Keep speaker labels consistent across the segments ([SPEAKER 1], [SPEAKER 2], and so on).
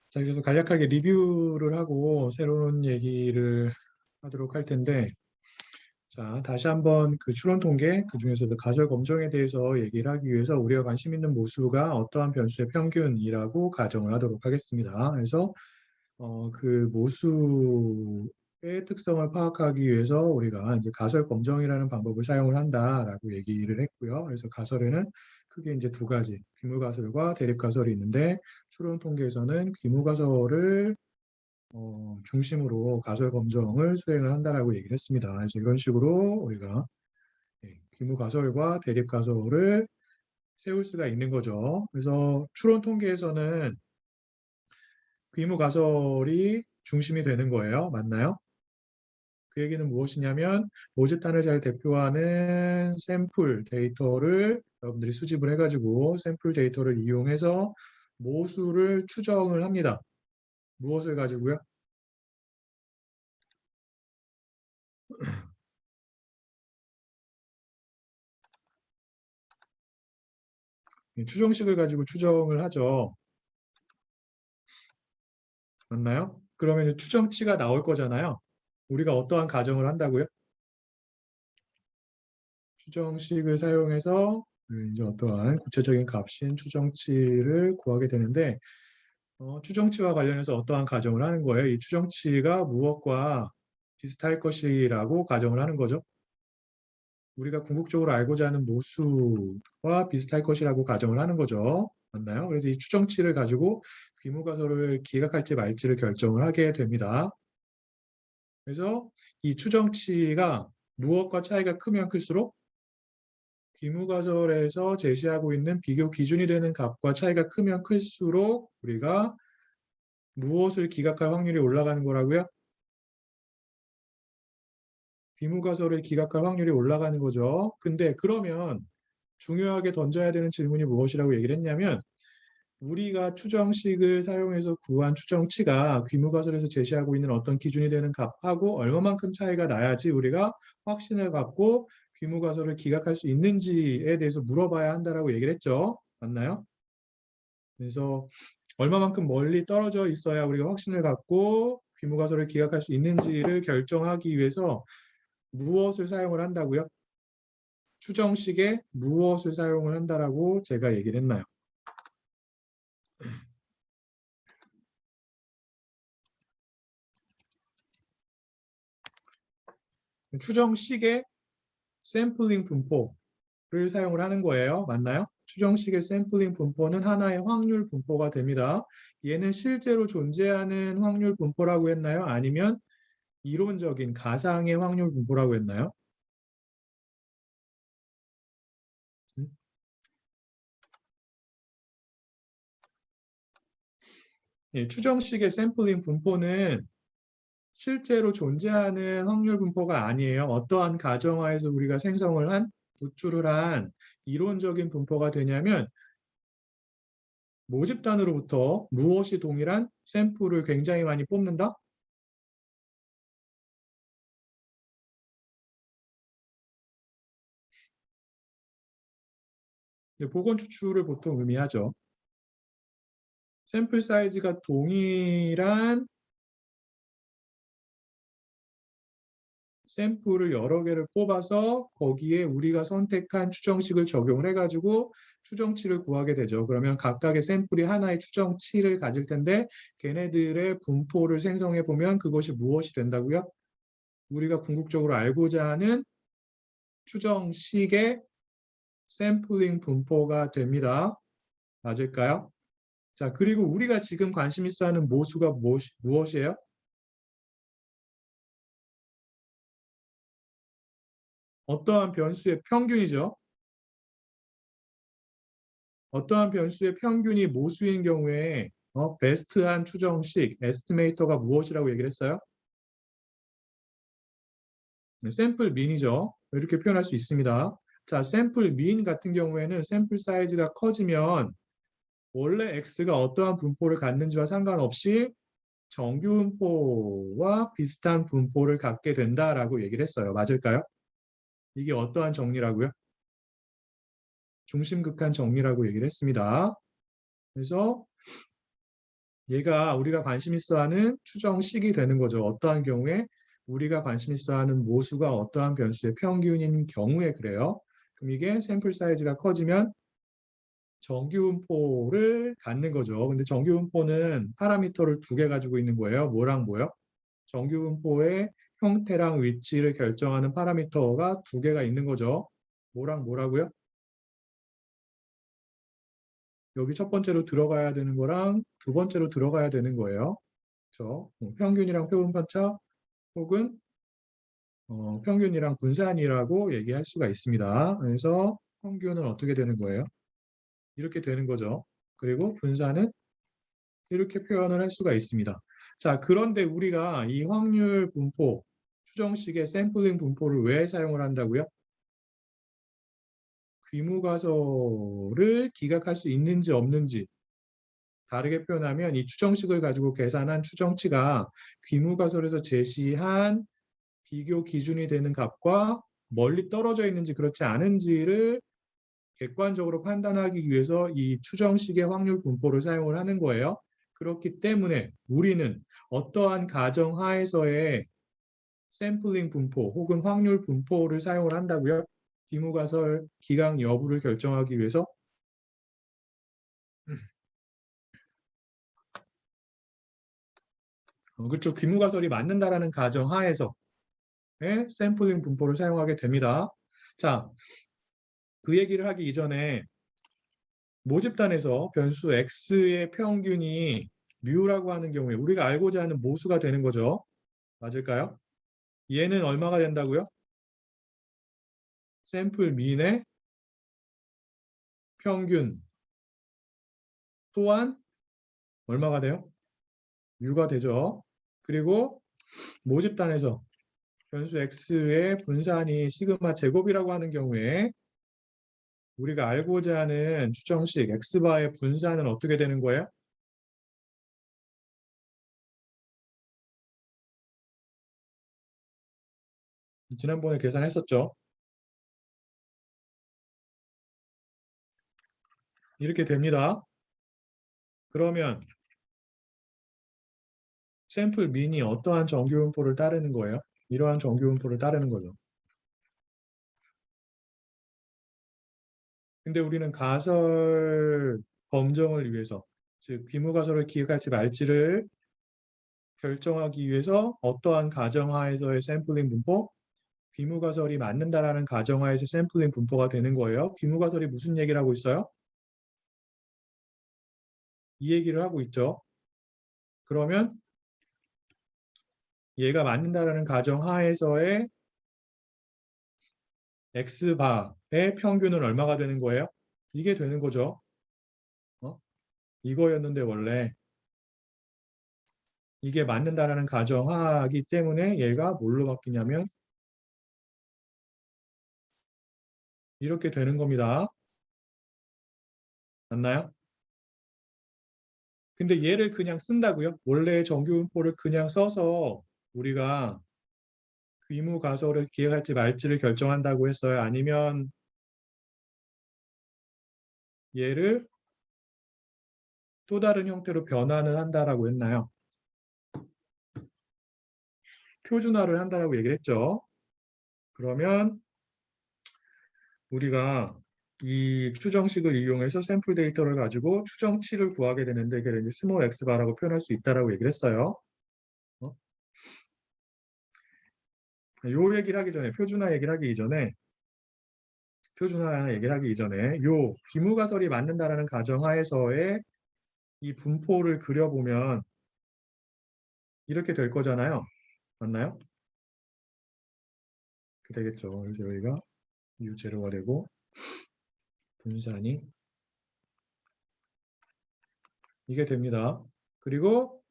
[SPEAKER 1] 자, 그래서 간략하게 리뷰를 하고 새로운 얘기를 하도록 할 텐데, 자, 다시 한번 그 추론 통계, 그 중에서도 가설 검정에 대해서 얘기를 하기 위해서 우리가 관심 있는 모수가 어떠한 변수의 평균이라고 가정을 하도록 하겠습니다. 그래서 그 모수의 특성을 파악하기 위해서 우리가 이제 가설 검정이라는 방법을 사용을 한다라고 얘기를 했고요. 그래서 가설에는 크게 이제 두 가지, 귀물가설과 대립가설이 있는데, 추론 통계에서는 귀물가설을 중심으로 가설 검정을 수행을 한다라고 얘기를 했습니다. 그래서 이런 식으로 우리가 귀물가설과 대립가설을 세울 수가 있는 거죠. 그래서 추론 통계에서는 귀물가설이 중심이 되는 거예요. 맞나요? 그 얘기는 무엇이냐면 모집단을 잘 대표하는 샘플 데이터를 여러분들이 수집을 해가지고 샘플 데이터를 이용해서 모수를 추정을 합니다. 무엇을 가지고요? 추정식을 가지고 추정을 하죠. 맞나요? 그러면 이제 추정치가 나올 거잖아요. 우리가 어떠한 가정을 한다고요? 추정식을 사용해서 이제 어떠한 구체적인 값인 추정치를 구하게 되는데, 추정치와 관련해서 어떠한 가정을 하는 거예요? 이 추정치가 무엇과 비슷할 것이라고 가정을 하는 거죠. 우리가 궁극적으로 알고자 하는 모수와 비슷할 것이라고 가정을 하는 거죠. 맞나요? 그래서 이 추정치를 가지고 귀무가설을 기각할지 말지를 결정을 하게 됩니다. 그래서 이 추정치가 무엇과 차이가 크면 클수록 귀무가설에서 제시하고 있는 비교 기준이 되는 값과 차이가 크면 클수록 우리가 무엇을 기각할 확률이 올라가는 거라고요? 귀무가설을 기각할 확률이 올라가는 거죠. 근데 그러면 중요하게 던져야 되는 질문이 무엇이라고 얘기를 했냐면, 우리가 추정식을 사용해서 구한 추정치가 귀무가설에서 제시하고 있는 어떤 기준이 되는 값하고 얼마만큼 차이가 나야지 우리가 확신을 갖고 귀무가설을 기각할 수 있는지에 대해서 물어봐야 한다라고 얘기를 했죠. 맞나요? 그래서 얼마만큼 멀리 떨어져 있어야 우리가 확신을 갖고 귀무가설을 기각할 수 있는지를 결정하기 위해서 무엇을 사용을 한다고요? 추정식에 무엇을 사용을 한다라고 제가 얘기를 했나요? 추정식의 샘플링 분포를 사용을 하는 거예요. 맞나요? 추정식의 샘플링 분포는 하나의 확률 분포가 됩니다. 얘는 실제로 존재하는 확률 분포라고 했나요? 아니면 이론적인 가상의 확률 분포라고 했나요? 예, 추정식의 샘플링 분포는 실제로 존재하는 확률 분포가 아니에요. 어떠한 가정하에서 우리가 생성을 한, 도출을 한 이론적인 분포가 되냐면 모집단으로부터 무엇이 동일한 샘플을 굉장히 많이 뽑는다? 복원 추출을 보통 의미하죠. 샘플 사이즈가 동일한 샘플을 여러 개를 뽑아서 거기에 우리가 선택한 추정식을 적용을 해가지고 추정치를 구하게 되죠. 그러면 각각의 샘플이 하나의 추정치를 가질 텐데 걔네들의 분포를 생성해 보면 그것이 무엇이 된다고요? 우리가 궁극적으로 알고자 하는 추정식의 샘플링 분포가 됩니다. 맞을까요? 자, 그리고 우리가 지금 관심 있어 하는 모수가 무엇이에요? 어떠한 변수의 평균이죠. 어떠한 변수의 평균이 모수인 경우에 베스트한 추정식, 에스티메이터가 무엇이라고 얘기를 했어요? 네, 샘플 민이죠. 이렇게 표현할 수 있습니다. 자, 샘플 민 같은 경우에는 샘플 사이즈가 커지면 원래 X가 어떠한 분포를 갖는지와 상관없이 정규 분포와 비슷한 분포를 갖게 된다라고 얘기를 했어요. 맞을까요? 이게 어떠한 정리라고요? 중심극한 정리라고 얘기를 했습니다. 그래서 얘가 우리가 관심 있어하는 추정식이 되는 거죠. 어떠한 경우에 우리가 관심 있어하는 모수가 어떠한 변수의 평균인 경우에 그래요. 그럼 이게 샘플 사이즈가 커지면 정규분포를 갖는 거죠. 근데 정규분포는 파라미터를 두 개 가지고 있는 거예요. 뭐랑 뭐요? 정규분포의 형태랑 위치를 결정하는 파라미터가 두 개가 있는 거죠. 뭐랑 뭐라고요? 여기 첫 번째로 들어가야 되는 거랑 두 번째로 들어가야 되는 거예요. 그렇죠? 평균이랑 표본편차 혹은 평균이랑 분산이라고 얘기할 수가 있습니다. 그래서 평균은 어떻게 되는 거예요? 이렇게 되는 거죠. 그리고 분산은 이렇게 표현을 할 수가 있습니다. 자, 그런데 우리가 이 확률 분포, 추정식의 샘플링 분포를 왜 사용을 한다고요? 귀무가설을 기각할 수 있는지 없는지, 다르게 표현하면 이 추정식을 가지고 계산한 추정치가 귀무가설에서 제시한 비교 기준이 되는 값과 멀리 떨어져 있는지 그렇지 않은지를 객관적으로 판단하기 위해서 이 추정식의 확률 분포를 사용을 하는 거예요. 그렇기 때문에 우리는 어떠한 가정 하에서의 샘플링 분포 혹은 확률 분포를 사용을 한다고요? 귀무가설 기각 여부를 결정하기 위해서. 그렇죠. 귀무가설이 맞는다라는 가정 하에서 샘플링 분포를 사용하게 됩니다. 자, 그 얘기를 하기 이전에 모집단에서 변수 x의 평균이 뮤라고 하는 경우에 우리가 알고자 하는 모수가 되는 거죠. 맞을까요? 얘는 얼마가 된다고요? 샘플 민의 평균 또한 얼마가 돼요? 뮤가 되죠. 그리고 모집단에서 변수 x의 분산이 시그마 제곱이라고 하는 경우에 우리가 알고자 하는 추정식 x바의 분산은 어떻게 되는 거예요? 지난번에 계산했었죠. 이렇게 됩니다. 그러면 샘플 민이 어떠한 정규분포를 따르는 거예요? 이러한 정규분포를 따르는 거죠. 근데 우리는 가설 검정을 위해서, 즉 귀무가설을 기획할지 말지를 결정하기 위해서 어떠한 가정하에서의 샘플링 분포, 귀무가설이 맞는다라는 가정하에서 샘플링 분포가 되는 거예요. 귀무가설이 무슨 얘기를 하고 있어요? 이 얘기를 하고 있죠. 그러면 얘가 맞는다라는 가정하에서의 x바의 평균은 얼마가 되는 거예요? 이게 되는 거죠. 이거였는데 원래 이게 맞는다라는 가정하기 때문에 얘가 뭘로 바뀌냐면 이렇게 되는 겁니다. 맞나요? 근데 얘를 그냥 쓴다고요? 원래 정규분포를 그냥 써서 우리가 귀무 가설을 기획할지 말지를 결정한다고 했어요? 아니면 얘를 또 다른 형태로 변환을 한다라고 했나요? 표준화를 한다라고 얘기를 했죠. 그러면 우리가 이 추정식을 이용해서 샘플 데이터를 가지고 추정치를 구하게 되는데 이게 이제 스몰 x바라고 표현할 수 있다라고 얘기를 했어요. 어? 요 얘기를 하기 전에 표준화 얘기를 하기 이전에 요 귀무가설이 맞는다라는 가정하에서의 이 분포를 그려보면 이렇게 될 거잖아요. 맞나요? 이렇게 되겠죠. 그래서 여기가 u0가 되고 분산이 이게 됩니다. 그리고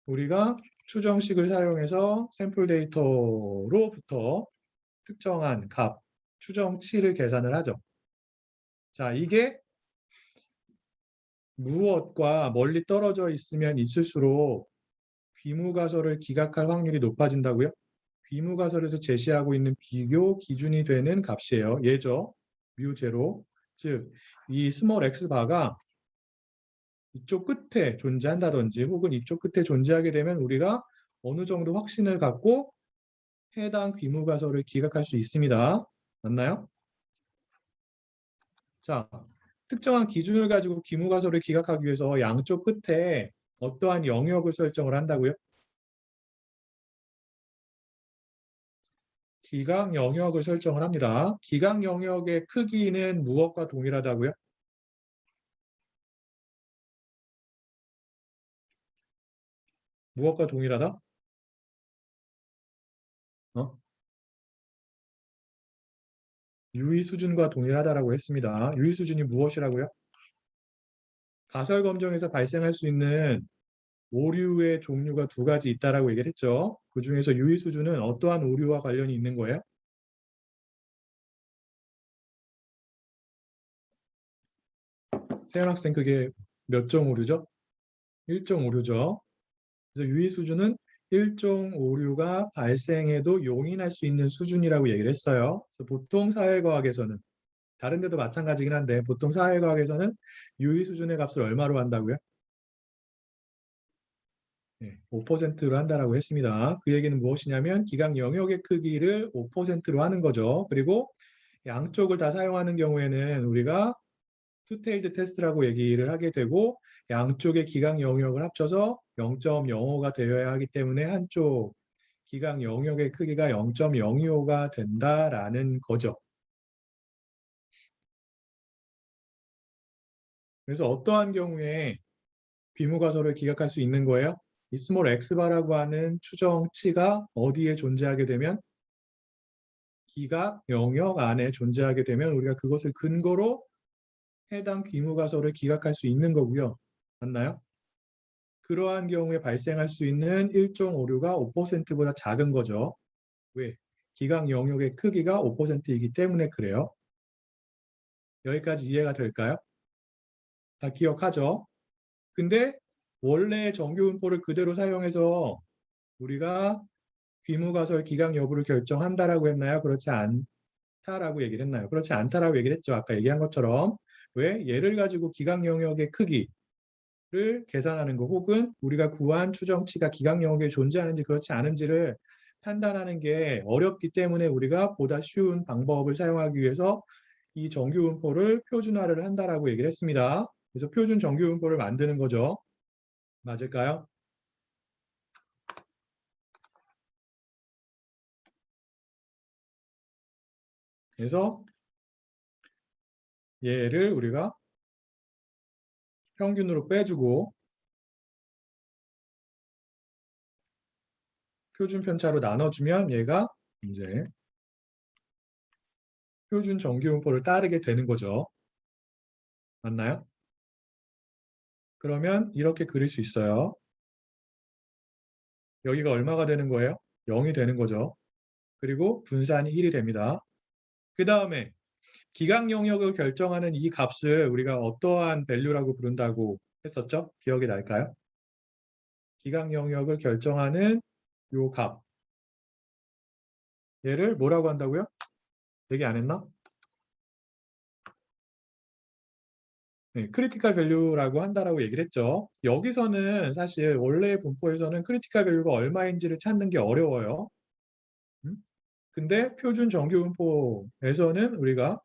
[SPEAKER 1] 우리가 추정식을 사용해서 샘플 데이터로부터 특정한 값, 추정치를 계산을 하죠. 자, 이게 무엇과 멀리 떨어져 있으면 있을수록 귀무가설을 기각할 확률이 높아진다고요? 귀무가설에서 제시하고 있는 비교 기준이 되는 값이에요. 얘죠. 뮤 제로. 즉, 이 스몰 x 바가 이쪽 끝에 존재한다든지 혹은 이쪽 끝에 존재하게 되면 우리가 어느 정도 확신을 갖고 해당 귀무가설을 기각할 수 있습니다. 맞나요? 자, 특정한 기준을 가지고 귀무가설을 기각하기 위해서 양쪽 끝에 어떠한 영역을 설정을 한다고요? 기각 영역을 설정을 합니다. 기각 영역의 크기는 무엇과 동일하다고요? 무엇과 동일하다? 어? 유의 수준과 동일하다라고 했습니다. 유의 수준이 무엇이라고요? 가설 검정에서 발생할 수 있는 오류의 종류가 두 가지 있다라고 얘기를 했죠. 그 중에서 유의 수준은 어떠한 오류와 관련이 있는 거예요? 세연 학생 그게 몇 종 오류죠? 1종 오류죠. 그래서 유의 수준은 1종 오류가 발생해도 용인할 수 있는 수준이라고 얘기를 했어요. 그래서 보통 사회과학에서는 다른 데도 마찬가지긴 한데 보통 사회과학에서는 유의 수준의 값을 얼마로 한다고요? 네, 5%로 한다라고 했습니다. 그 얘기는 무엇이냐면 기각 영역의 크기를 5%로 하는 거죠. 그리고 양쪽을 다 사용하는 경우에는 우리가 투테일드 테스트라고 얘기를 하게 되고 양쪽의 기각 영역을 합쳐서 0.05가 되어야 하기 때문에 한쪽 기각 영역의 크기가 0.025가 된다라는 거죠. 그래서 어떠한 경우에 귀무가설을 기각할 수 있는 거예요? 이 스몰 x바라고 하는 추정치가 어디에 존재하게 되면 기각 영역 안에 존재하게 되면 우리가 그것을 근거로 해당 귀무가설을 기각할 수 있는 거고요. 맞나요? 그러한 경우에 발생할 수 있는 일종 오류가 5%보다 작은 거죠. 왜? 기각 영역의 크기가 5%이기 때문에 그래요. 여기까지 이해가 될까요? 다 기억하죠? 근데 원래 정규분포를 그대로 사용해서 우리가 귀무가설 기각 여부를 결정한다라고 했나요? 그렇지 않다라고 얘기를 했나요? 그렇지 않다라고 얘기를 했죠. 아까 얘기한 것처럼. 왜? 얘를 가지고 기각 영역의 크기를 계산하는 거 혹은 우리가 구한 추정치가 기각 영역에 존재하는지 그렇지 않은지를 판단하는 게 어렵기 때문에 우리가 보다 쉬운 방법을 사용하기 위해서 이 정규분포를 표준화를 한다라고 얘기를 했습니다. 그래서 표준 정규분포를 만드는 거죠. 맞을까요? 그래서 얘를 우리가 평균으로 빼주고 표준 편차로 나눠주면 얘가 이제 표준 정규분포를 따르게 되는 거죠. 맞나요? 그러면 이렇게 그릴 수 있어요. 여기가 얼마가 되는 거예요? 0이 되는 거죠. 그리고 분산이 1이 됩니다. 그 다음에 기각 영역을 결정하는 이 값을 우리가 어떠한 밸류라고 부른다고 했었죠? 기억이 날까요? 기각 영역을 결정하는 요 값. 얘를 뭐라고 한다고요? 얘기 안 했나? 네, 크리티컬 밸류라고 한다라고 얘기를 했죠. 여기서는 사실 원래 분포에서는 크리티컬 밸류가 얼마인지를 찾는 게 어려워요. 근데 표준 정규 분포에서는 우리가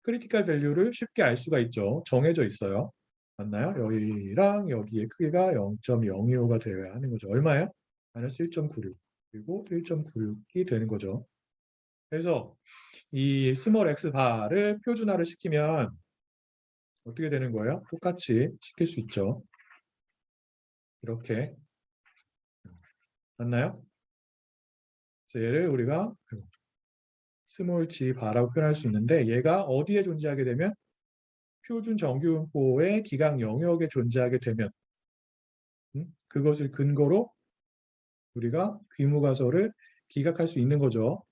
[SPEAKER 1] 크리티컬 밸류를 쉽게 알 수가 있죠. 정해져 있어요. 맞나요? 여기랑 여기의 크기가 0.025가 되어야 하는 거죠. 얼마예요? 마이너스 1.96 그리고 1.96이 되는 거죠. 그래서 이 스몰 x 바를 표준화를 시키면 어떻게 되는 거예요? 똑같이 시킬 수 있죠. 이렇게 맞나요? 얘를 우리가 스몰 g 바라고 표현할 수 있는데 얘가 어디에 존재하게 되면 표준 정규분포의 기각 영역에 존재하게 되면 그것을 근거로 우리가 귀무가설을 기각할 수 있는 거죠.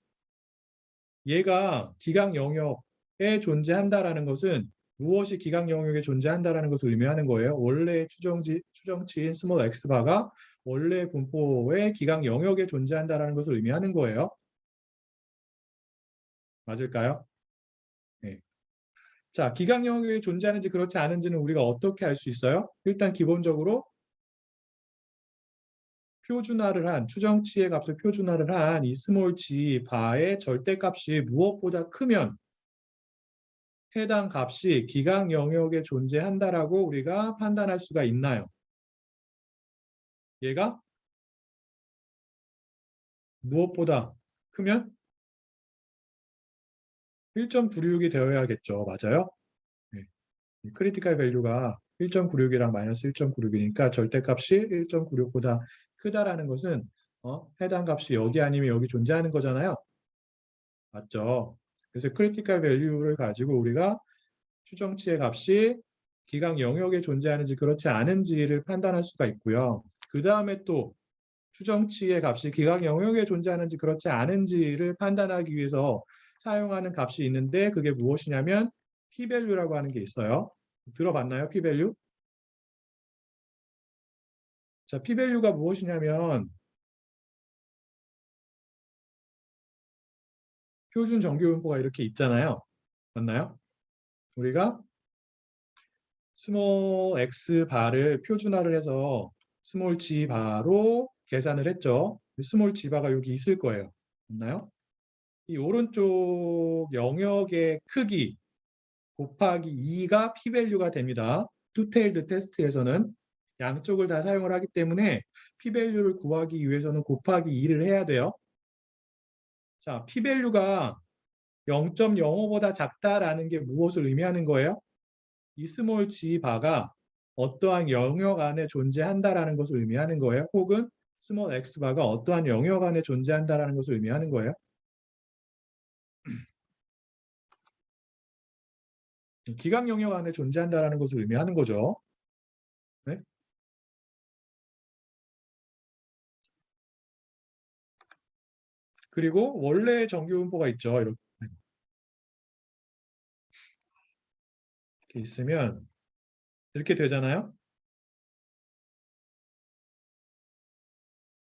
[SPEAKER 1] 얘가 기각 영역에 존재한다라는 것은 무엇이 기각 영역에 존재한다라는 것을 의미하는 거예요. 원래 추정치인 스몰 x바가 원래 분포의 기각 영역에 존재한다라는 것을 의미하는 거예요. 맞을까요? 네. 자, 기각 영역이 존재하는지 그렇지 않은지는 우리가 어떻게 알 수 있어요? 일단 기본적으로 표준화를 한 추정치의 값을 표준화를 한 이 스몰 g 바의 절대값이 무엇보다 크면 해당 값이 기각 영역에 존재한다라고 우리가 판단할 수가 있나요? 얘가 무엇보다 크면 1.96이 되어야겠죠. 맞아요? 네. 크리티컬 밸류가 1.96이랑 마이너스 1.96이니까 절대값이 1.96보다 크다라는 것은 해당 값이 여기 아니면 여기 존재하는 거잖아요. 맞죠? 그래서 크리티컬 밸류를 가지고 우리가 추정치의 값이 기각 영역에 존재하는지 그렇지 않은지를 판단할 수가 있고요. 그 다음에 또 추정치의 값이 기각 영역에 존재하는지 그렇지 않은지를 판단하기 위해서 사용하는 값이 있는데 그게 무엇이냐면 p-value라고 하는 게 있어요. 들어봤나요? p-value? 자, p-value가 무엇이냐면 표준 정규분포가 이렇게 있잖아요. 맞나요? 우리가 스몰 x 바를 표준화를 해서 스몰 g 바로 계산을 했죠. 스몰 g 바가 여기 있을 거예요. 맞나요? 이 오른쪽 영역의 크기 곱하기 2가 p-value가 됩니다. 투테일드 테스트에서는 양쪽을 다 사용을 하기 때문에 p-value를 구하기 위해서는 곱하기 2를 해야 돼요. 자, p-value가 0.05보다 작다라는 게 무엇을 의미하는 거예요? 이 스몰 g 바가 어떠한 영역 안에 존재한다라는 것을 의미하는 거예요. 혹은 스몰 x 바가 어떠한 영역 안에 존재한다라는 것을 의미하는 거예요. 기각 영역 안에 존재한다라는 것을 의미하는 거죠. 네? 그리고 원래 정규분포가 있죠. 이렇게 있으면 이렇게 되잖아요.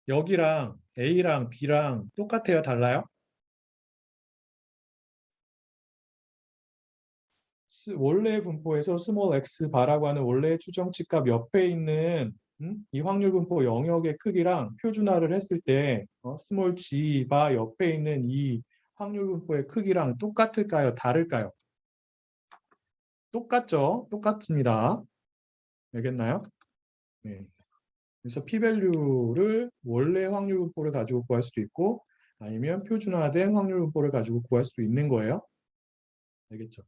[SPEAKER 1] 여기랑 A랑 B랑 똑같아요? 달라요? 원래 분포에서 스몰 x 바라고 하는 원래 추정치 값 옆에 있는 이 확률 분포 영역의 크기랑 표준화를 했을 때 스몰 g 바 옆에 있는 이 확률 분포의 크기랑 똑같을까요? 다를까요? 똑같죠? 똑같습니다. 알겠나요? 네. 그래서 p-value를 원래 확률 분포를 가지고 구할 수도 있고 아니면 표준화된 확률 분포를 가지고 구할 수도 있는 거예요. 알겠죠?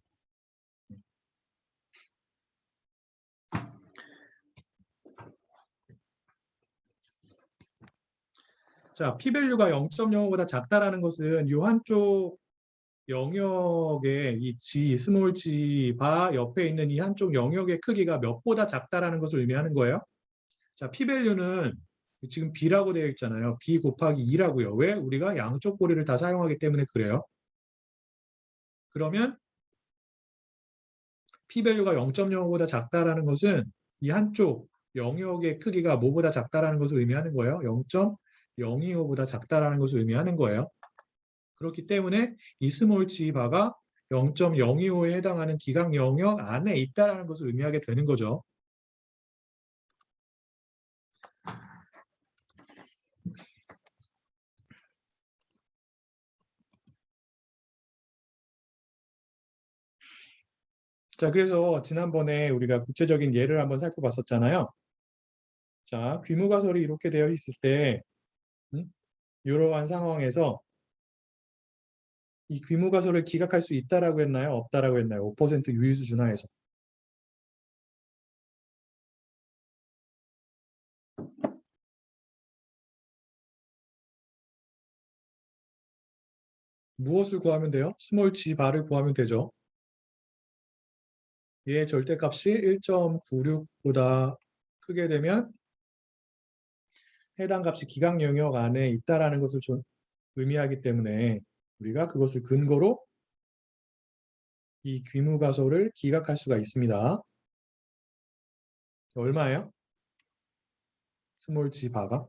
[SPEAKER 1] 자, p-value가 0.05보다 작다라는 것은 이 한쪽 영역의 이 g, 스몰 g 바 옆에 있는 이 한쪽 영역의 크기가 몇보다 작다라는 것을 의미하는 거예요. 자, p-value는 지금 b라고 되어 있잖아요. b 곱하기 2라고요. 왜? 우리가 양쪽 고리를 다 사용하기 때문에 그래요. 그러면 p-value가 0.05보다 작다라는 것은 이 한쪽 영역의 크기가 뭐보다 작다라는 것을 의미하는 거예요. 0.025보다 작다라는 것을 의미하는 거예요. 그렇기 때문에 이 스몰 g 바가 0.025에 해당하는 기각 영역 안에 있다라는 것을 의미하게 되는 거죠. 자, 그래서 지난번에 우리가 구체적인 예를 한번 살펴봤었잖아요. 자, 귀무가설이 이렇게 되어 있을 때 이러한 상황에서 이 귀무가설을 기각할 수 있다라고 했나요? 없다라고 했나요? 5% 유의수 준하에서. 무엇을 구하면 돼요? 스몰 g 바를 구하면 되죠. 얘의 절대값이 1.96보다 크게 되면 해당 값이 기각 영역 안에 있다라는 것을 좀 의미하기 때문에 우리가 그것을 근거로 이 귀무가설을 기각할 수가 있습니다. 얼마예요? 스몰 g 바가.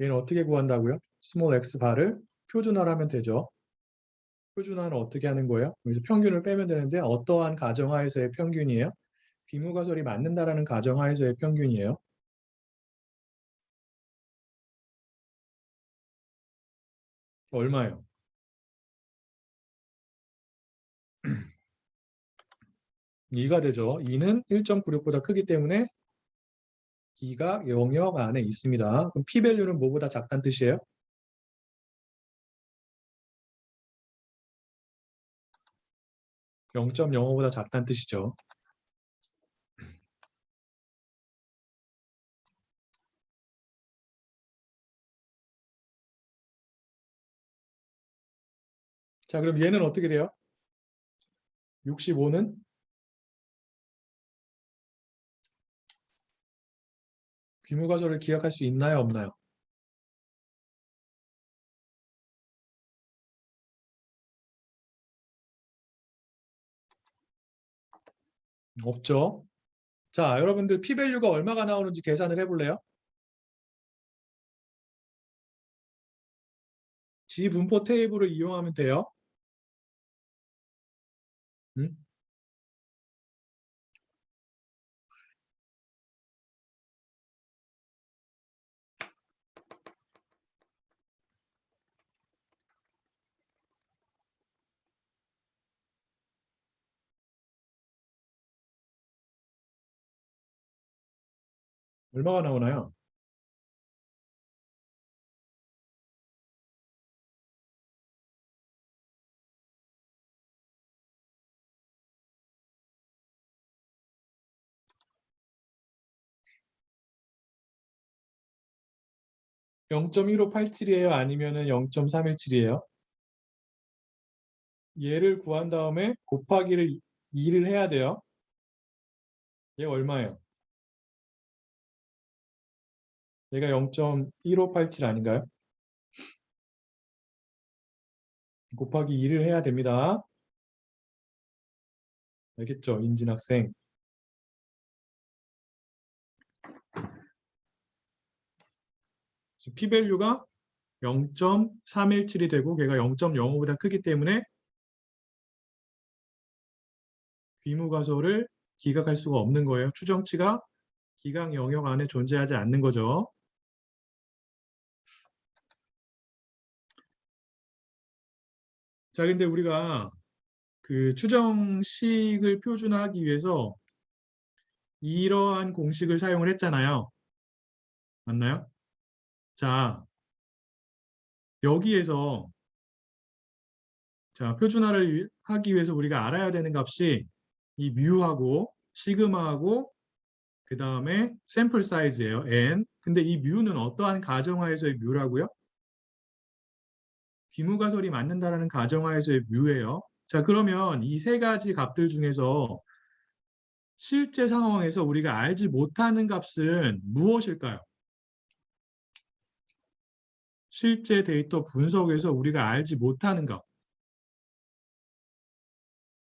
[SPEAKER 1] 얘는 어떻게 구한다고요? 스몰 x 바를 표준화를 하면 되죠. 표준화는 어떻게 하는 거예요? 여기서 평균을 빼면 되는데 어떠한 가정하에서의 평균이에요? 비무가설이 맞는다라는 가정하에서의 평균이에요. 얼마예요? 2가 되죠. 2는 1.96보다 크기 때문에 D가 영역 안에 있습니다. 그럼 P밸류는 뭐보다 작다는 뜻이에요? 0.05보다 작다는 뜻이죠. 자, 그럼 얘는 어떻게 돼요? 65는 귀무가설을 기억할 수 있나요, 없나요? 없죠. 자, 여러분들 P밸류가 얼마가 나오는지 계산을 해볼래요? 지분포 테이블을 이용하면 돼요. 음? 얼마가 나오나요? 0.1587이에요? 아니면은 0.317이에요? 얘를 구한 다음에 곱하기를 2를 해야 돼요. 얘 얼마예요? 얘가 0.1587 아닌가요? 곱하기 2를 해야 됩니다. 알겠죠? 인진 학생. P밸류가 0.317이 되고 걔가 0.05보다 크기 때문에 귀무가설을 기각할 수가 없는 거예요. 추정치가 기각 영역 안에 존재하지 않는 거죠. 자, 근데 우리가 그 추정식을 표준화하기 위해서 이러한 공식을 사용을 했잖아요. 맞나요? 자, 여기에서 자, 표준화를 하기 위해서 우리가 알아야 되는 값이 이 뮤하고 시그마하고 그 다음에 샘플 사이즈예요. n. 근데 이 뮤는 어떠한 가정하에서의 뮤라고요? 귀무가설이 맞는다라는 가정하에서의 뮤예요. 자, 그러면 이 세 가지 값들 중에서 실제 상황에서 우리가 알지 못하는 값은 무엇일까요? 실제 데이터 분석에서 우리가 알지 못하는 값.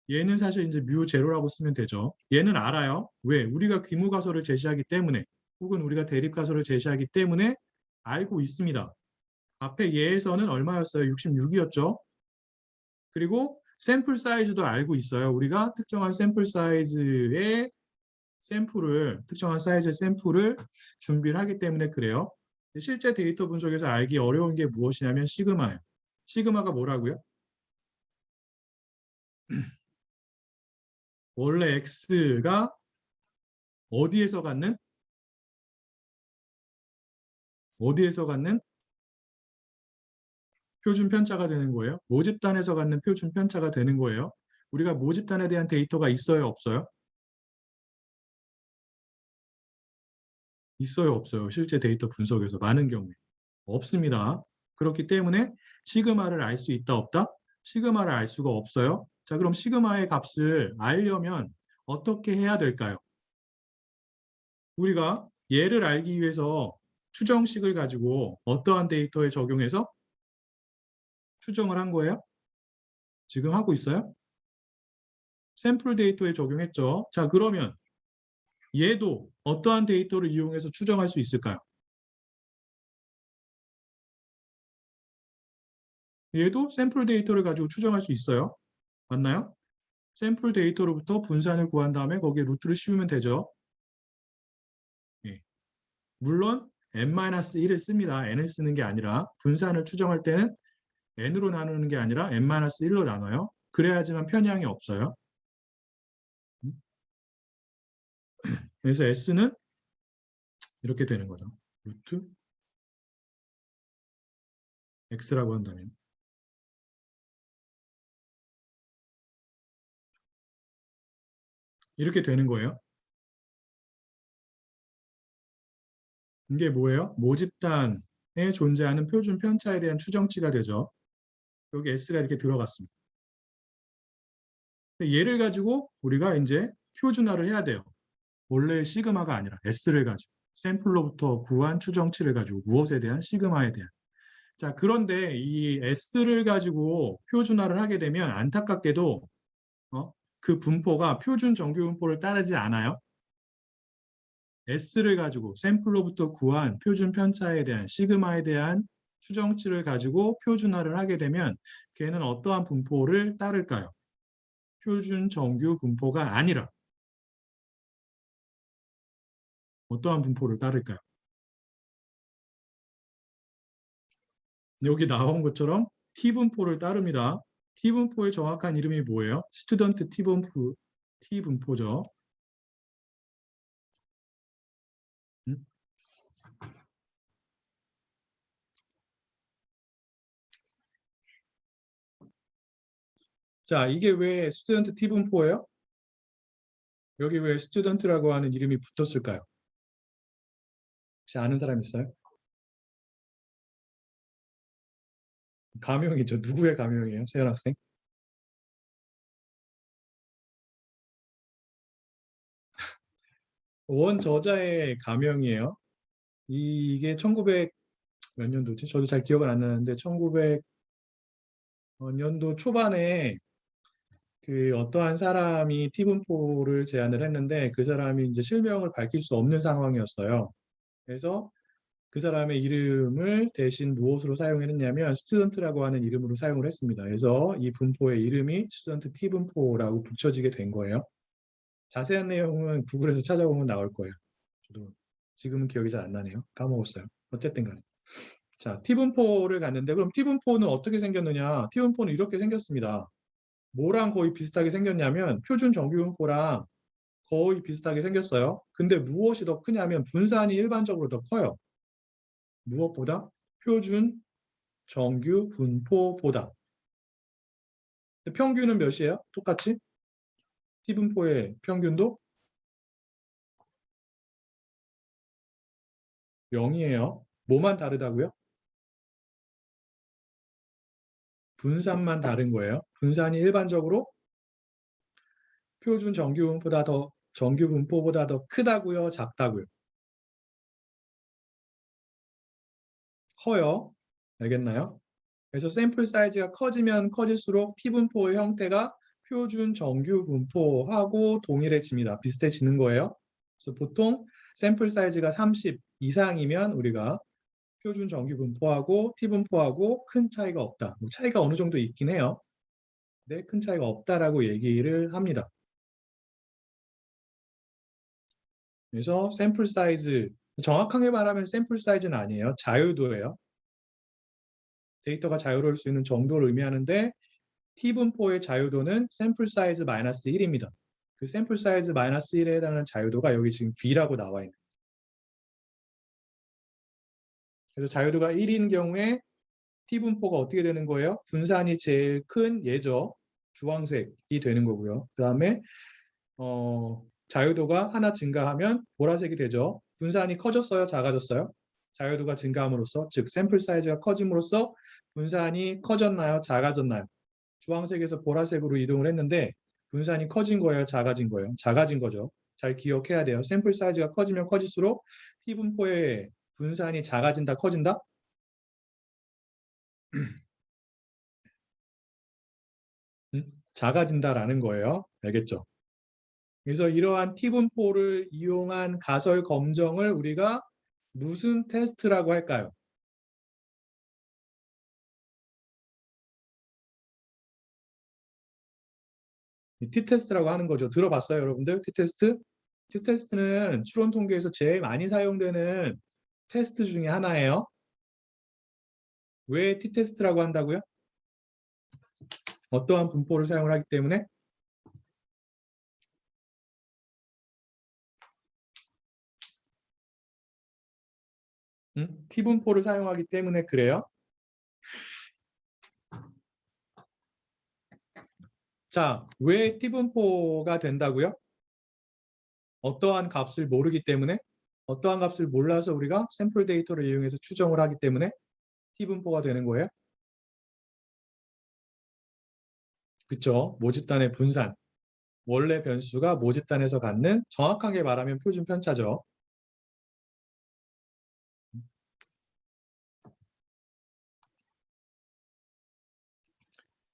[SPEAKER 1] 얘는 사실 이제 뮤 제로라고 쓰면 되죠. 얘는 알아요. 왜? 우리가 귀무가설을 제시하기 때문에 혹은 우리가 대립가설을 제시하기 때문에 알고 있습니다. 앞에 얘에서는 얼마였어요? 66이었죠. 그리고 샘플 사이즈도 알고 있어요. 우리가 특정한 샘플 사이즈의 특정한 사이즈의 샘플을 준비를 하기 때문에 그래요. 실제 데이터 분석에서 알기 어려운 게 무엇이냐면 시그마예요. 시그마가 뭐라고요? 원래 x가 어디에서 갖는 표준 편차가 되는 거예요. 모집단에서 갖는 표준 편차가 되는 거예요. 우리가 모집단에 대한 데이터가 있어요, 없어요? 있어요, 없어요? 실제 데이터 분석에서 많은 경우에 없습니다. 그렇기 때문에 시그마를 알 수 있다, 없다? 시그마를 알 수가 없어요. 자, 그럼 시그마의 값을 알려면 어떻게 해야 될까요? 우리가 얘를 알기 위해서 추정식을 가지고 어떠한 데이터에 적용해서 추정을 한 거예요? 지금 하고 있어요? 샘플 데이터에 적용했죠. 자, 그러면 얘도 어떠한 데이터를 이용해서 추정할 수 있을까요? 얘도 샘플 데이터를 가지고 추정할 수 있어요. 맞나요? 샘플 데이터로부터 분산을 구한 다음에 거기에 루트를 씌우면 되죠. 예. 물론 n-1을 씁니다. n을 쓰는 게 아니라 분산을 추정할 때는 n으로 나누는 게 아니라 n-1로 나눠요. 그래야지만 편향이 없어요. 그래서 s는 이렇게 되는 거죠. 루트 x라고 한다면 이렇게 되는 거예요. 이게 뭐예요? 모집단에 존재하는 표준 편차에 대한 추정치가 되죠. 여기 s가 이렇게 들어갔습니다. 얘를 가지고 우리가 이제 표준화를 해야 돼요. 원래 시그마가 아니라 s를 가지고 샘플로부터 구한 추정치를 가지고 무엇에 대한 시그마에 대한. 자, 그런데 이 s를 가지고 표준화를 하게 되면 안타깝게도 그 분포가 표준 정규 분포를 따르지 않아요. s를 가지고 샘플로부터 구한 표준 편차에 대한 시그마에 대한 추정치를 가지고 표준화를 하게 되면 걔는 어떠한 분포를 따를까요? 표준 정규 분포가 아니라 어떠한 분포를 따를까요? 여기 나온 것처럼 T분포를 따릅니다. T분포의 정확한 이름이 뭐예요? 스튜던트 T분포죠. 음? 자, 이게 왜 스튜던트 T분포예요? 여기 왜 스튜던트라고 하는 이름이 붙었을까요? 혹시 아는 사람 있어요? 가명이죠. 누구의 가명이에요? 세연 학생? 원 저자의 가명이에요. 이게 1900 몇 년도지? 저도 잘 기억은 안 나는데 1900 년도 초반에 그 어떠한 사람이 T분포를 제안을 했는데 그 사람이 이제 실명을 밝힐 수 없는 상황이었어요. 그래서 그 사람의 이름을 대신 무엇으로 사용했냐면 스튜던트라고 하는 이름으로 사용을 했습니다. 그래서 이 분포의 이름이 스튜던트 T분포라고 붙여지게 된 거예요. 자세한 내용은 구글에서 찾아보면 나올 거예요. 저도 지금은 기억이 잘 안 나네요. 까먹었어요. 어쨌든 간에. 자, T분포를 갔는데 그럼 T분포는 어떻게 생겼느냐? T분포는 이렇게 생겼습니다. 뭐랑 거의 비슷하게 생겼냐면 표준 정규분포랑 거의 비슷하게 생겼어요. 근데 무엇이 더 크냐면 분산이 일반적으로 더 커요. 무엇보다? 표준 정규 분포보다. 평균은 몇이에요? 똑같이? T분포의 평균도 0이에요. 뭐만 다르다고요? 분산만 다른 거예요. 분산이 일반적으로 표준 정규 분포보다 더 크다고요, 작다고요? 커요. 알겠나요? 그래서 샘플 사이즈가 커지면 커질수록 T분포의 형태가 표준 정규 분포하고 동일해집니다. 비슷해지는 거예요. 그래서 보통 샘플 사이즈가 30 이상이면 우리가 표준 정규 분포하고 T분포하고 큰 차이가 없다. 뭐 차이가 어느 정도 있긴 해요. 근데 큰 차이가 없다라고 얘기를 합니다. 그래서 샘플 사이즈, 정확하게 말하면 샘플 사이즈는 아니에요. 자유도예요. 데이터가 자유로울 수 있는 정도를 의미하는데 T분포의 자유도는 샘플 사이즈 마이너스 1입니다. 그 샘플 사이즈 마이너스 1에 해당하는 자유도가 여기 지금 B라고 나와 있는. 그래서 자유도가 1인 경우에 T분포가 어떻게 되는 거예요? 분산이 제일 큰 예죠. 주황색이 되는 거고요. 그 다음에 자유도가 하나 증가하면 보라색이 되죠. 분산이 커졌어요? 작아졌어요? 자유도가 증가함으로써, 즉 샘플 사이즈가 커짐으로써 분산이 커졌나요? 작아졌나요? 주황색에서 보라색으로 이동을 했는데 분산이 커진 거예요? 작아진 거예요? 작아진 거죠. 잘 기억해야 돼요. 샘플 사이즈가 커지면 커질수록 T분포의 분산이 작아진다, 커진다? 작아진다라는 거예요. 알겠죠? 그래서 이러한 T분포를 이용한 가설 검정을 우리가 무슨 테스트라고 할까요? T-테스트라고 하는 거죠. 들어봤어요, 여러분들? T-테스트? T-테스트는 추론 통계에서 제일 많이 사용되는 테스트 중에 하나예요. 왜 T-테스트라고 한다고요? 어떠한 분포를 사용을 하기 때문에? T분포를 사용하기 때문에 그래요. 자, 왜 T분포가 된다고요? 어떠한 값을 모르기 때문에, 어떠한 값을 몰라서 우리가 샘플 데이터를 이용해서 추정을 하기 때문에 T분포가 되는 거예요. 그쵸? 모집단의 분산. 원래 변수가 모집단에서 갖는 정확하게 말하면 표준 편차죠.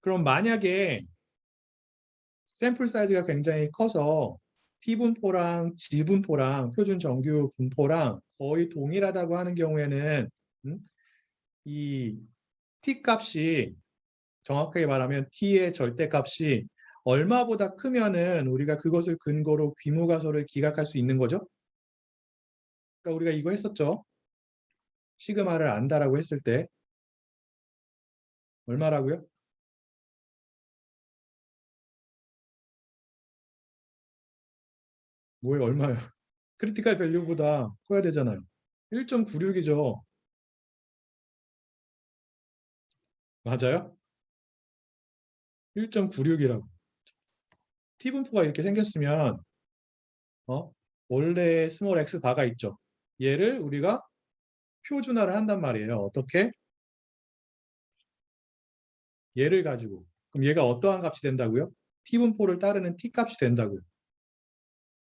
[SPEAKER 1] 그럼 만약에 샘플 사이즈가 굉장히 커서 T분포랑 G분포랑 표준 정규 분포랑 거의 동일하다고 하는 경우에는 이 T 값이 정확하게 말하면 T의 절대값이 얼마보다 크면은 우리가 그것을 근거로 귀무가설을 기각할 수 있는 거죠. 그러니까 우리가 이거 했었죠. 시그마를 안다라고 했을 때 얼마라고요? 뭐예요? 얼마요? 크리티컬 밸류보다 커야 되잖아요. 1.96이죠. 맞아요? 1.96이라고. T분포가 이렇게 생겼으면 원래 스몰 x 바가 있죠. 얘를 우리가 표준화를 한단 말이에요. 어떻게? 얘를 가지고. 그럼 얘가 어떠한 값이 된다고요? T분포를 따르는 T값이 된다고요.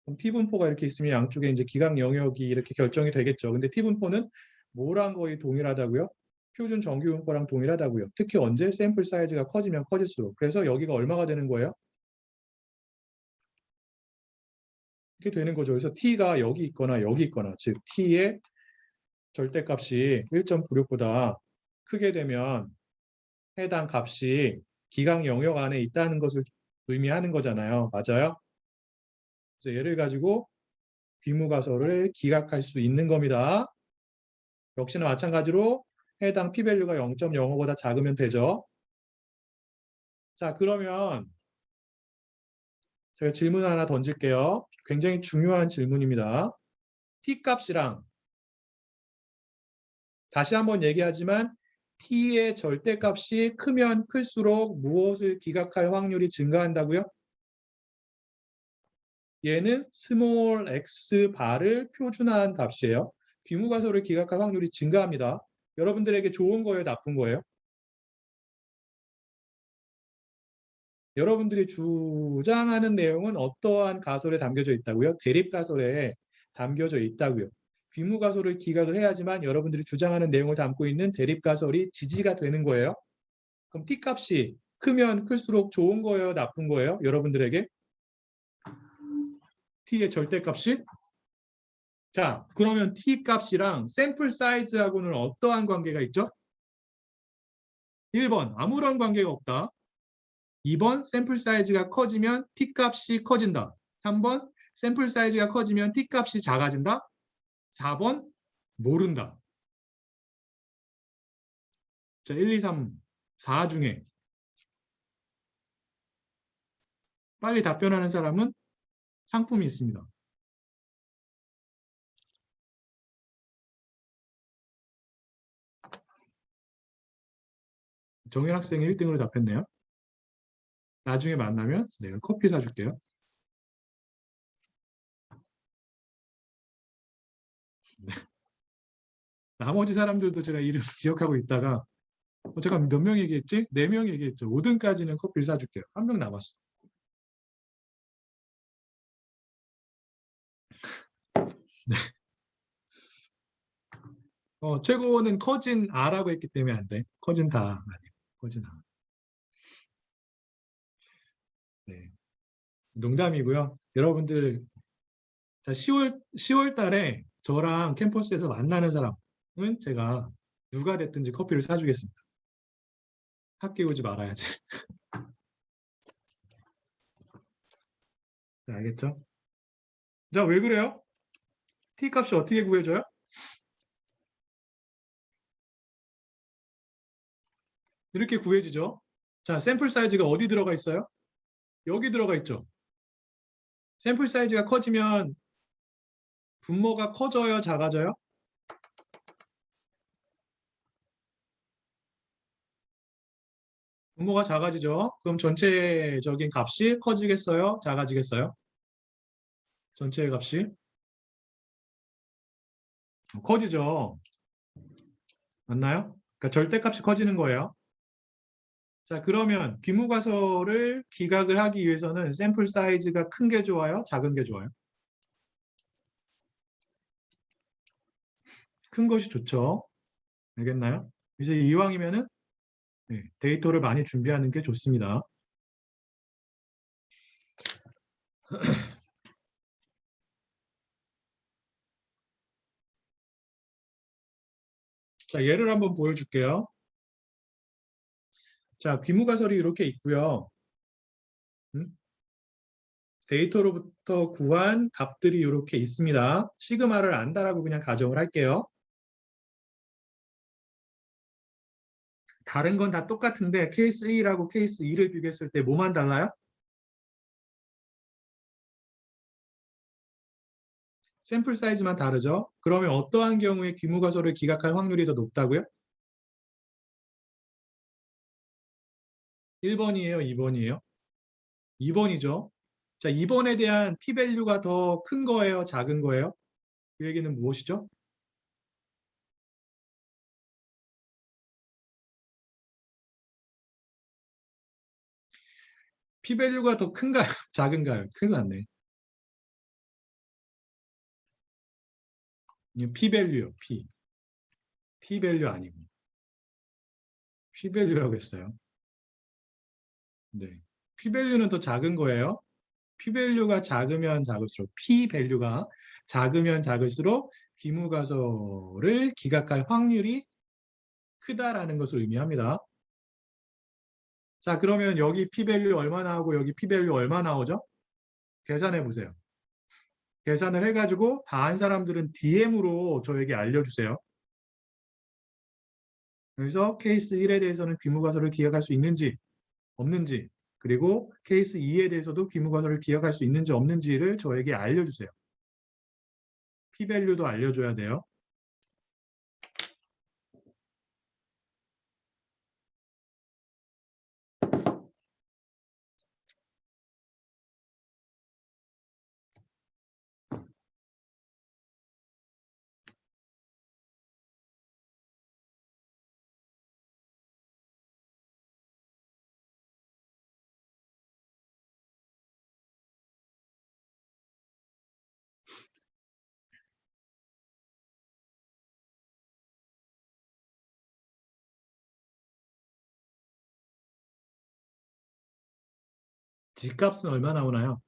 [SPEAKER 1] 그럼 T분포가 이렇게 있으면 양쪽에 이제 기각 영역이 이렇게 결정이 되겠죠. 근데 T분포는 뭐랑 거의 동일하다고요? 표준 정규분포랑 동일하다고요. 특히 언제 샘플 사이즈가 커지면 커질수록. 그래서 여기가 얼마가 되는 거예요? 이렇게 되는 거죠. 그래서 T가 여기 있거나 여기 있거나, 즉 T의 절대값이 1.96보다 크게 되면 해당 값이 기각 영역 안에 있다는 것을 의미하는 거잖아요. 맞아요? 그래서 얘를 가지고 귀무가설을 기각할 수 있는 겁니다. 역시나 마찬가지로 해당 p-밸류가 0.05보다 작으면 되죠. 자, 그러면 제가 질문 하나 던질게요. 굉장히 중요한 질문입니다. T값이랑 다시 한번 얘기하지만 T의 절대값이 크면 클수록 무엇을 기각할 확률이 증가한다고요? 얘는 스몰 x 바를 표준화한 값이에요. 귀무가설을 기각할 확률이 증가합니다. 여러분들에게 좋은 거예요, 나쁜 거예요? 여러분들이 주장하는 내용은 어떠한 가설에 담겨져 있다고요? 대립가설에 담겨져 있다고요. 귀무가설을 기각을 해야지만 여러분들이 주장하는 내용을 담고 있는 대립가설이 지지가 되는 거예요. 그럼 T값이 크면 클수록 좋은 거예요, 나쁜 거예요? 여러분들에게? T의 절대값이? 자, 그러면 T값이랑 샘플 사이즈하고는 어떠한 관계가 있죠? 1번, 아무런 관계가 없다. 2번, 샘플 사이즈가 커지면 T값이 커진다. 3번, 샘플 사이즈가 커지면 T값이 작아진다. 4번, 모른다. 자, 1, 2, 3, 4 중에 빨리 답변하는 사람은 상품이 있습니다. 정현 학생이 1등으로 답했네요. 나중에 만나면 내가 커피 사줄게요. 네. 나머지 사람들도 제가 이름 기억하고 있다가 제가 몇 명 얘기했지? 4명 얘기했죠. 5등까지는 커피를 사줄게요. 1명 남았어. 네. 최고는 커진 R라고 했기 때문에 안 돼. 커진 다 아니에요. 커진 R. 네. 농담이고요. 여러분들 10월 달에 저랑 캠퍼스에서 만나는 사람은 제가 누가 됐든지 커피를 사주겠습니다. 학교 오지 말아야지. 자, 알겠죠? 자, 왜 그래요? t 값이 어떻게 구해져요? 이렇게 구해지죠. 자, 샘플 사이즈가 어디 들어가 있어요? 여기 들어가 있죠. 샘플 사이즈가 커지면 분모가 커져요, 작아져요? 분모가 작아지죠. 그럼 전체적인 값이 커지겠어요? 작아지겠어요? 전체의 값이 커지죠. 맞나요? 그러니까 절대값이 커지는 거예요. 자, 그러면 귀무가설을 기각을 하기 위해서는 샘플 사이즈가 큰 게 좋아요? 작은 게 좋아요? 큰 것이 좋죠. 알겠나요? 이제 이왕이면은 네, 데이터를 많이 준비하는 게 좋습니다. 자, 예를 한번 보여줄게요. 자, 귀무가설이 이렇게 있고요. 음? 데이터로부터 구한 값들이 이렇게 있습니다. 시그마를 안다라고 그냥 가정을 할게요. 다른 건 다 똑같은데 케이스 1하고 케이스 2를 비교했을 때 뭐만 달라요? 샘플 사이즈만 다르죠? 그러면 어떠한 경우에 귀무가설을 기각할 확률이 더 높다고요? 1번이에요, 2번이에요? 2번이죠. 자, 2번에 대한 p-밸류가 더 큰 거예요, 작은 거예요? 그 얘기는 무엇이죠? p-밸류가 더 큰가요? 작은가요? 큰일 났네. p-밸류요, p. t-밸류 아니고. p-밸류라고 했어요. 네. p-밸류는 더 작은 거예요. p-밸류가 작으면 작을수록 p-밸류가 작으면 작을수록 귀무가설을 기각할 확률이 크다라는 것을 의미합니다. 자, 그러면 여기 p-밸류 얼마 나오고 여기 p-밸류 얼마 나오죠? 계산해 보세요. 계산을 해가지고 다 한 사람들은 DM으로 저에게 알려주세요. 그래서 케이스 1에 대해서는 귀무가설을 기억할 수 있는지 없는지, 그리고 케이스 2에 대해서도 귀무가설을 기억할 수 있는지 없는지를 저에게 알려주세요. p-밸류도 알려줘야 돼요. G값은 얼마 나오나요?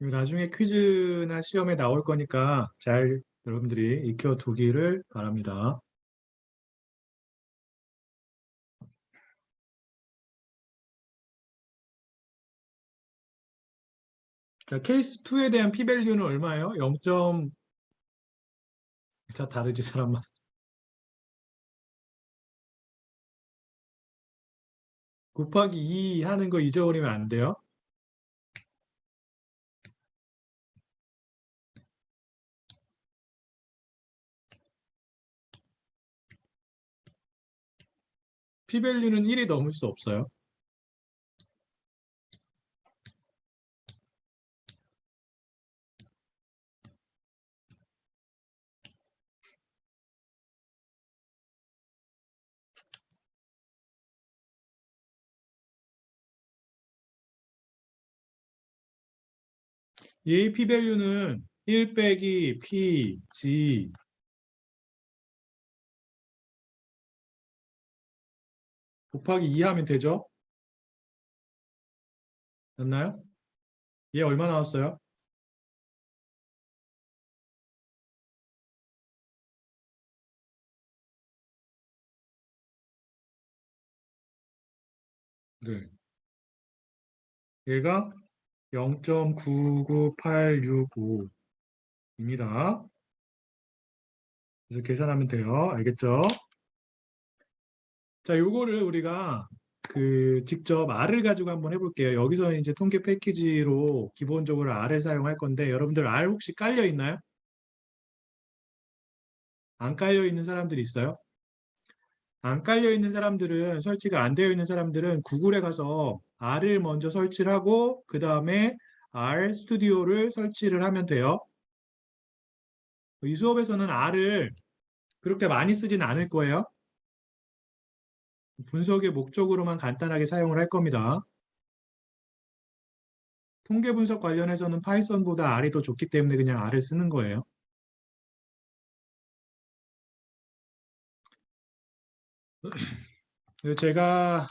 [SPEAKER 1] 이거 나중에 퀴즈나 시험에 나올 거니까 잘 여러분들이 익혀두기를 바랍니다. 자, 케이스 2에 대한 p-밸류는 얼마예요? 0. 다 다르지 사람마다. 곱하기 2 하는 거 잊어버리면 안 돼요. P밸류는 1이 넘을 수 없어요. 얘의 P밸류는 1 빼기 P, G 곱하기 2 하면 되죠? 맞나요? 얘 얼마 나왔어요? 네. 얘가 0.99865입니다. 그래서 계산하면 돼요. 알겠죠? 자, 요거를 우리가 직접 R을 가지고 한번 해볼게요. 여기서 이제 통계 패키지로 기본적으로 R을 사용할 건데 여러분들 R 혹시 깔려 있나요? 안 깔려 있는 사람들이 있어요? 안 깔려 있는 사람들은 설치가 안 되어 있는 사람들은 구글에 가서 R을 먼저 설치를 하고 그 다음에 R 스튜디오를 설치를 하면 돼요. 이 수업에서는 R을 그렇게 많이 쓰진 않을 거예요. 분석의 목적으로만 간단하게 사용을 할 겁니다. 통계 분석 관련해서는 파이썬보다 R이 더 좋기 때문에 그냥 R을 쓰는 거예요. 제가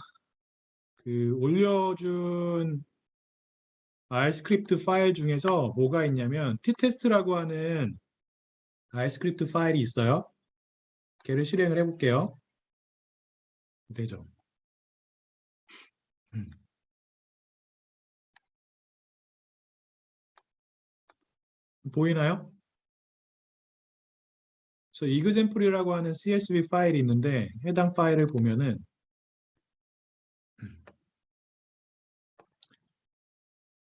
[SPEAKER 1] 올려준 R 스크립트 파일 중에서 뭐가 있냐면 test라고 하는 R 스크립트 파일이 있어요. 걔를 실행을 해볼게요. 되죠. 음. 보이나요? 그래서 example이라고 하는 CSV 파일이 있는데 해당 파일을 보면은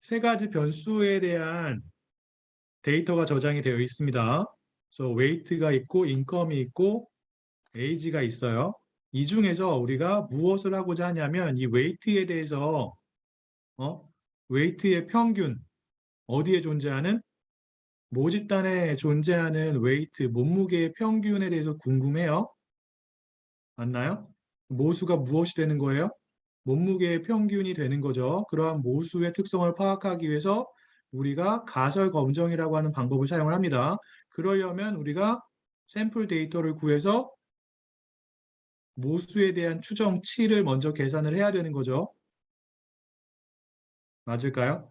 [SPEAKER 1] 세 가지 변수에 대한 데이터가 저장이 되어 있습니다. 그래서 weight가 있고 income이 있고 age가 있어요. 이 중에서 우리가 무엇을 하고자 하냐면 이 weight에 대해서 어? weight의 평균 어디에 존재하는 모집단에 존재하는 웨이트, 몸무게의 평균에 대해서 궁금해요. 맞나요? 모수가 무엇이 되는 거예요? 몸무게의 평균이 되는 거죠. 그러한 모수의 특성을 파악하기 위해서 우리가 가설 검정이라고 하는 방법을 사용을 합니다. 그러려면 우리가 샘플 데이터를 구해서 모수에 대한 추정치를 먼저 계산을 해야 되는 거죠. 맞을까요?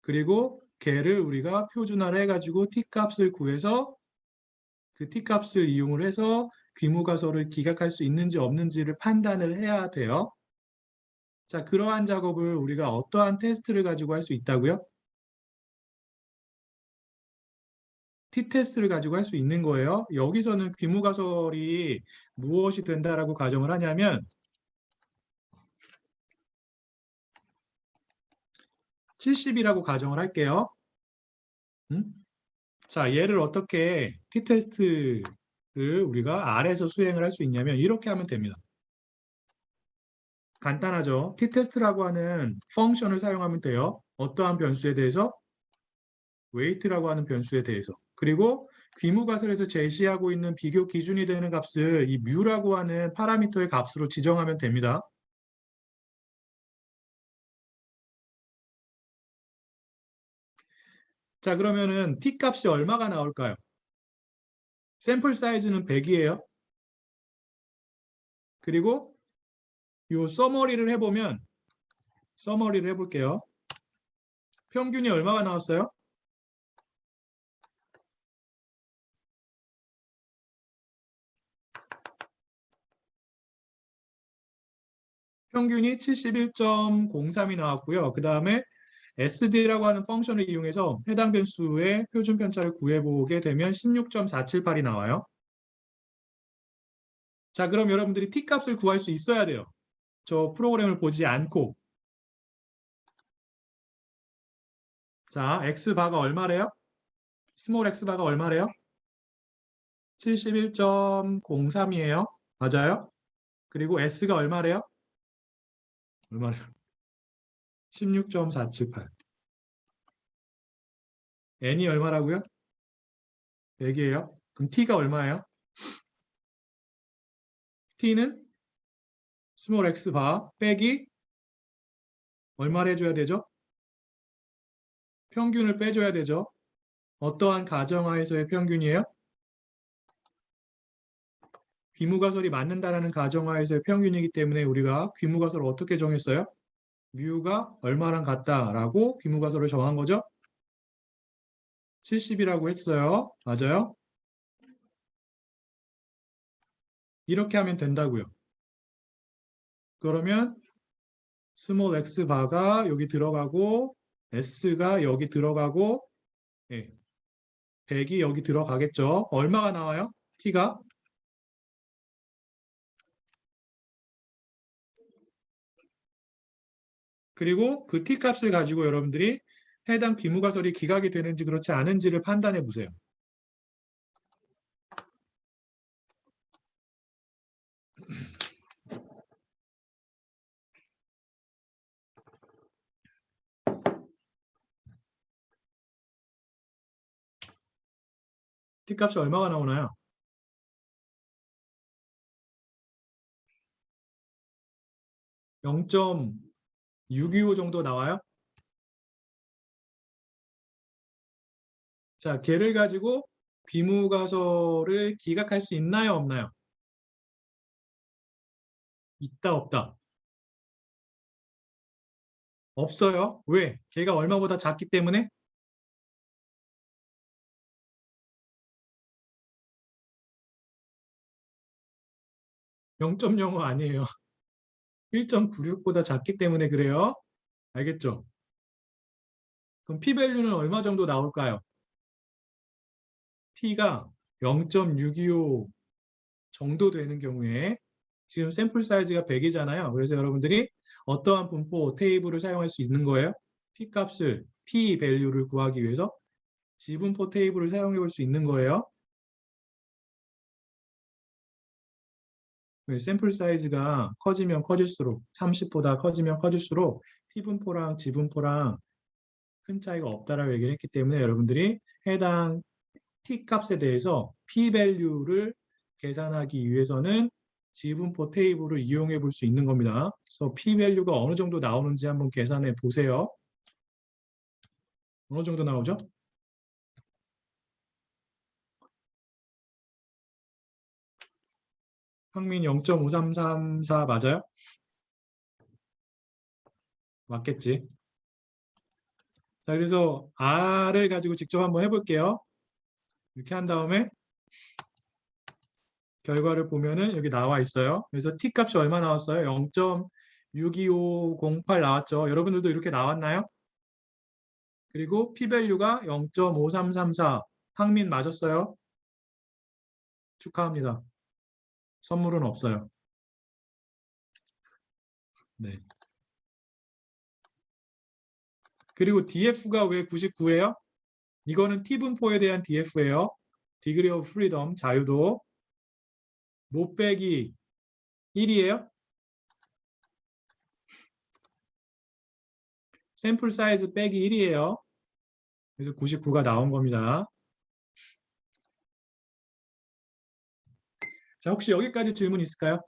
[SPEAKER 1] 그리고 걔를 우리가 표준화를 해가지고 t값을 구해서 그 t값을 이용을 해서 귀무가설을 기각할 수 있는지 없는지를 판단을 해야 돼요. 자, 그러한 작업을 우리가 어떠한 테스트를 가지고 할 수 있다고요? t-테스트를 가지고 할 수 있는 거예요. 여기서는 귀무가설이 무엇이 된다라고 가정을 하냐면 70이라고 가정을 할게요. 음? 자, 얘를 어떻게 t-테스트를 우리가 R에서 수행을 할 수 있냐면 이렇게 하면 됩니다. 간단하죠. t-테스트라고 하는 펑션을 사용하면 돼요. 어떠한 변수에 대해서? weight라고 하는 변수에 대해서. 그리고 귀무가설에서 제시하고 있는 비교 기준이 되는 값을 이 뮤라고 하는 파라미터의 값으로 지정하면 됩니다. 자, 그러면은 t 값이 얼마가 나올까요? 샘플 사이즈는 100이에요. 그리고 요 서머리를 해보면 서머리를 해볼게요. 평균이 얼마가 나왔어요? 평균이 71.03이 나왔고요. 그 다음에 SD라고 하는 펑션을 이용해서 해당 변수의 표준 편차를 구해보게 되면 16.478이 나와요. 자, 그럼 여러분들이 t값을 구할 수 있어야 돼요. 저 프로그램을 보지 않고. 자, x바가 얼마래요? 스몰 x바가 얼마래요? 71.03이에요. 맞아요? 그리고 s가 얼마래요? 얼마래요? 16.478. n이 얼마라고요? 100이에요. 그럼 t가 얼마예요? t는 스몰 x바 빼기 얼마를 해줘야 되죠? 평균을 빼줘야 되죠. 어떠한 가정하에서의 평균이에요? 귀무가설이 맞는다라는 가정하에서의 평균이기 때문에 우리가 귀무가설을 어떻게 정했어요? 뮤가 얼마랑 같다라고 귀무가설을 정한 거죠? 70이라고 했어요. 맞아요? 이렇게 하면 된다고요. 그러면 스몰 x 바가 여기 들어가고 s가 여기 들어가고 예, 100이 여기 들어가겠죠. 얼마가 나와요? t가? 그리고 그 t값을 가지고 여러분들이 해당 귀무가설이 기각이 되는지 그렇지 않은지를 판단해 보세요. t값이 얼마가 나오나요? 0.625 정도 나와요? 자, 걔를 가지고 귀무가설을 기각할 수 있나요? 없나요? 있다, 없다? 없어요. 왜? 걔가 얼마보다 작기 때문에? 0.05 아니에요. 1.96보다 작기 때문에 그래요. 알겠죠? 그럼 p-밸류는 얼마 정도 나올까요? t가 0.625 정도 되는 경우에 지금 샘플 사이즈가 100이잖아요. 그래서 여러분들이 어떠한 분포 테이블을 사용할 수 있는 거예요? p-값을, p-밸류를 구하기 위해서 지분포 테이블을 사용해 볼 수 있는 거예요. 샘플 사이즈가 커지면 커질수록 30보다 커지면 커질수록 P분포랑 지분포랑 큰 차이가 없다라고 얘기를 했기 때문에 여러분들이 해당 T값에 대해서 P-밸류를 계산하기 위해서는 지분포 테이블을 이용해 볼 수 있는 겁니다. 그래서 P-밸류가 어느 정도 나오는지 한번 계산해 보세요. 어느 정도 나오죠? 황민 0.5334 맞아요? 맞겠지? 자, 그래서 R을 가지고 직접 한번 해볼게요. 이렇게 한 다음에 결과를 보면은 여기 나와 있어요. 그래서 t 값이 얼마 나왔어요? 0.62508 나왔죠. 여러분들도 이렇게 나왔나요? 그리고 p-밸류가 0.5334. 항민 맞았어요? 축하합니다. 선물은 없어요. 네. 그리고 df가 왜 99예요? 이거는 t분포에 대한 df예요. degree of freedom, 자유도. 못 빼기 1이에요? 샘플 사이즈 빼기 1이에요. 그래서 99가 나온 겁니다. 자, 혹시 여기까지 질문 있을까요?